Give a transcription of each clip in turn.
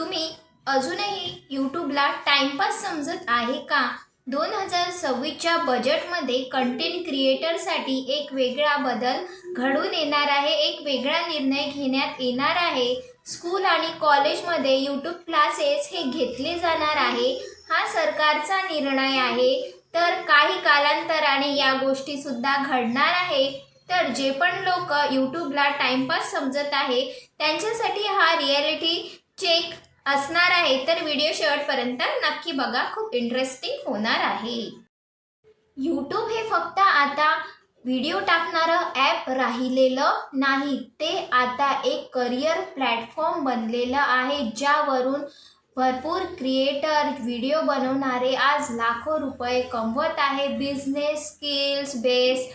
तुम्ही अजूनही यूट्यूबला टाइमपास समजत आहे का? 2026च्या बजेटमध्ये कंटेंट क्रिएटरसाठी एक वेगळा बदल घडून येणार आहे. एक वेगळा निर्णय घेण्यात येणार आहे. स्कूल आणि कॉलेजमध्ये यूट्यूब क्लासेस हे घेतले जाणार आहे. हा सरकारचा निर्णय आहे. तर काही कालांतराने या गोष्टी सुद्धा घडणार आहे. तर जे पण लोक यूट्यूबला टाइमपास समजत आहे त्यांच्यासाठी हा रियालिटी चेक असणार आहे. तर व्हिडिओ शेवटपर्यंत नक्की बघा, खूप इंटरेस्टिंग होणार आहे. यूट्यूब हे फक्त आता व्हिडिओ टाकणारं ॲप राहिलेलं नाही, ते आता एक करिअर प्लॅटफॉर्म बनलेलं आहे, ज्यावरून भरपूर क्रिएटर व्हिडिओ बनवणारे आज लाखो रुपये कमवत आहे. Business skills base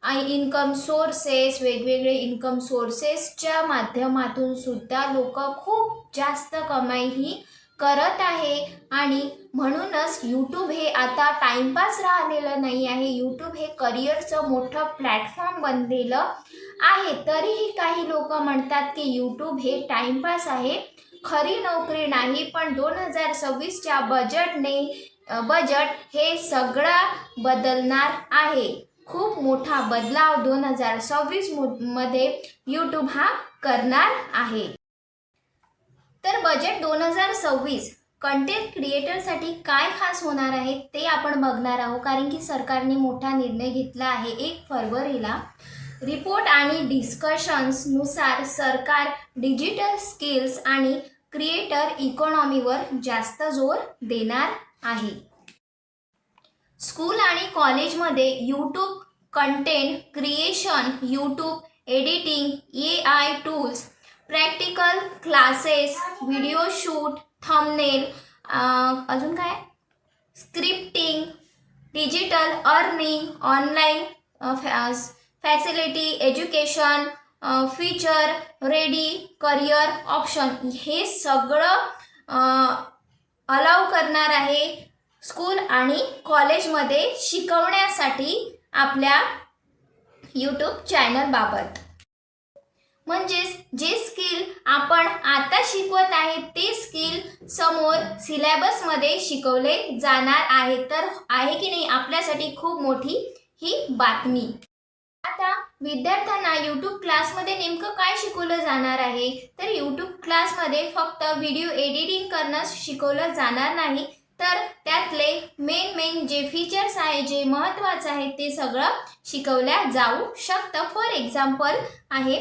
income sources, वेगवेगळे इन्कम सोर्सेसच्या माध्यमातून सुद्धा लोक खूप जास्त कमाईही करत आहे. आणि म्हणूनच यूट्यूब हे आता टाइमपास राहिलेलं नाही आहे. यूट्यूब हे करिअरचं मोठं प्लॅटफॉर्म बनलेलं आहे. तरीही काही लोक म्हणतात की यूट्यूब हे टाइमपास आहे, खरी नोकरी नाही. पण 2026च्या बजेट हे सगळं बदलणार आहे. खूप मोठा बदलाव 2026 मध्ये यूट्यूब हा करणार आहे. तर बजेट 2026 कंटेंट क्रिएटरसाठी काय खास होणार आहे ते आपण बघणार आहोत. कारण की सरकारने मोठा निर्णय घेतला आहे. 1 फरवरीला रिपोर्ट आणि डिस्कशन्सनुसार सरकार डिजिटल स्किल्स आणि क्रिएटर इकॉनॉमीवर जास्त जोर देणार आहे. स्कूल आणि कॉलेजमध्ये YouTube content creation, YouTube editing, AI tools, practical classes, video shoot, thumbnail, अजून काय scripting, digital earning, online facility, education, feature ready, career option हे सगळं अलाउ करणार आहे स्कूल आणि कॉलेजमध्ये शिकवण्यासाठी आपल्या यूट्यूब चॅनलबाबत. म्हणजेच जे स्किल आपण आता शिकवत आहे ते स्किल समोर सिलेबसमध्ये शिकवले जाणार आहे. तर आहे की नाही आपल्यासाठी खूप मोठी ही बातमी. आता विद्यार्थ्यांना यूट्यूब क्लासमध्ये नेमकं काय शिकवलं जाणार आहे? तर यूट्यूब क्लासमध्ये फक्त व्हिडिओ एडिटिंग करणं शिकवलं जाणार नाही, तर त्यातले मेन जे फीचर्स आहे, जे महत्त्वाचं आहे ते सगळं शिकवल्या जाऊ शकतं. फॉर एक्झाम्पल आहे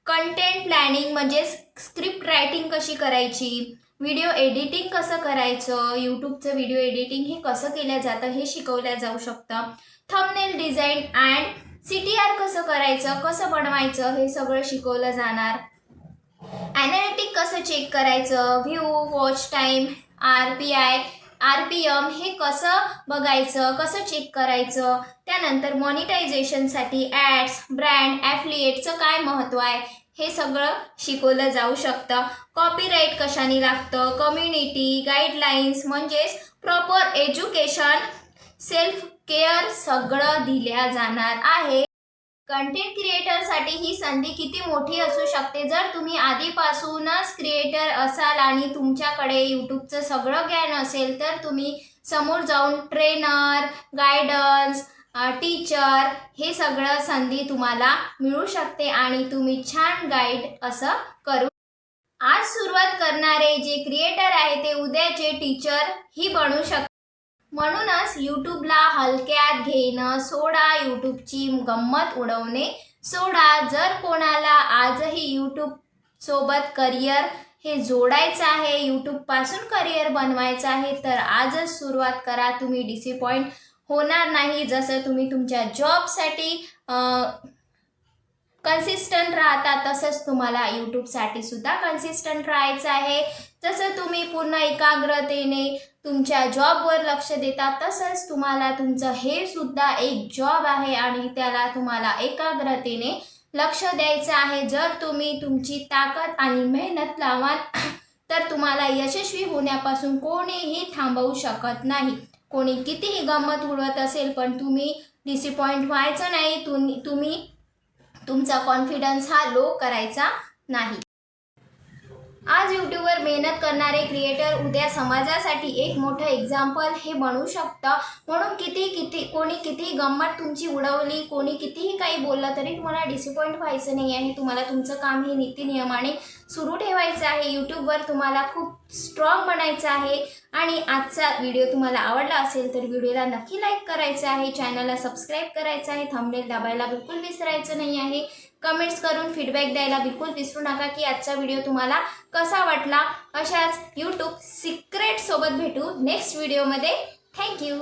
कंटेंट प्लॅनिंग, म्हणजे स्क्रिप्ट रायटिंग कशी करायची, व्हिडिओ एडिटिंग कसं करायचं, यूट्यूबचं व्हिडिओ एडिटिंग हे कसं केलं जातं हे शिकवल्या जाऊ शकतं. थंबनेल डिझाईन अँड CTR कसं करायचं, कसं बनवायचं हे सगळं शिकवलं जाणार. ॲनालिटिक कसं चेक करायचं, व्ह्यू, वॉच टाईम, RPM हे कसं बघायचं, कसं चेक करायचं. त्यानंतर मॉनिटायझेशनसाठी ॲड्स, ब्रँड, ॲफिलिएटचं काय महत्त्व आहे हे सगळं शिकवलं जाऊ शकतं. कॉपीराईट कशाने लागतं, कम्युनिटी गाईडलाईन्स, म्हणजेच प्रॉपर एज्युकेशन, सेल्फ केअर सगळं दिल्या जाणार आहे. कंटेंट क्रिएटरसाठी ही संधी किती मोठी असू शकते. जर तुम्ही आधीपासूनच क्रिएटर असाल आणि तुमच्याकडे यूट्यूबचं सगळं ज्ञान असेल तर तुम्ही समोर जाऊन ट्रेनर, गायडन्स, टीचर हे सगळं संधी तुम्हाला मिळू शकते आणि तुम्ही छान गाईड असं करू. आज सुरुवात करणारे जे क्रिएटर आहे ते उद्याचे टीचर ही बनू शकतात. म्हणूनच यूट्यूबला हलक्यात घेणं सोडा, यूट्यूबची गंमत उडवणे सोडा. जर कोणाला आजही यूट्यूब सोबत करिअर हे जोडायचं आहे, यूट्यूबपासून करिअर बनवायचं आहे, तर आजच सुरुवात करा. तुम्ही डिसअपॉइंट होणार नाही. जसं तुम्ही तुमच्या जॉबसाठी कन्सिस्टंट राहता तसंच तुम्हाला यूट्यूबसाठी सुद्धा कन्सिस्टंट राहायचं आहे. जसं तुम्ही पूर्ण एकाग्रतेने तुमच्या जॉबवर लक्ष देता तसंच तुम्हाला तुमचं हे सुद्धा एक जॉब आहे आणि त्याला तुम्हाला एकाग्रतेने लक्ष द्यायचं आहे. जर तुम्ही तुमची ताकद आणि मेहनत लावाल तर तुम्हाला यशस्वी होण्यापासून कोणीही थांबवू शकत नाही. कोणी कितीही गंमत उडवत असेल पण तुम्ही डिसअपॉइंट व्हायचं नाही. तुम्ही तुमचा कॉन्फिडन्स हा लो करायचा नाही. आज यूट्यूबवर मेहनत करणारे क्रिएटर उद्या समाजासाठी एक मोठं एक्झाम्पल हे बनू शकतं. म्हणून कोणी कितीही गंमत तुमची उडवली, कोणी कितीही काही बोललं तरी तुम्हाला डिसअपॉइंट व्हायचं नाही आहे. तुम्हाला तुमचं काम हे नीतिनियमाने सुरू ठेवायचं आहे. यूट्यूबवर तुम्हाला खूप स्ट्रॉंग बनायचं आहे. आणि आजचा व्हिडिओ तुम्हाला आवडला असेल तर व्हिडिओला नक्की लाईक करायचं आहे, चॅनलला सबस्क्राईब करायचं आहे, थंबनेल दाबायला बिलकुल विसरायचं नाही आहे. कमेंट्स करून फीडबॅक द्यायला बिलकुल विसरू नका की आजचा व्हिडिओ तुम्हाला कसा वाटला. अशाच यूट्यूब सिक्रेट सोबत भेटू नेक्स्ट व्हिडिओमध्ये. थँक्यू.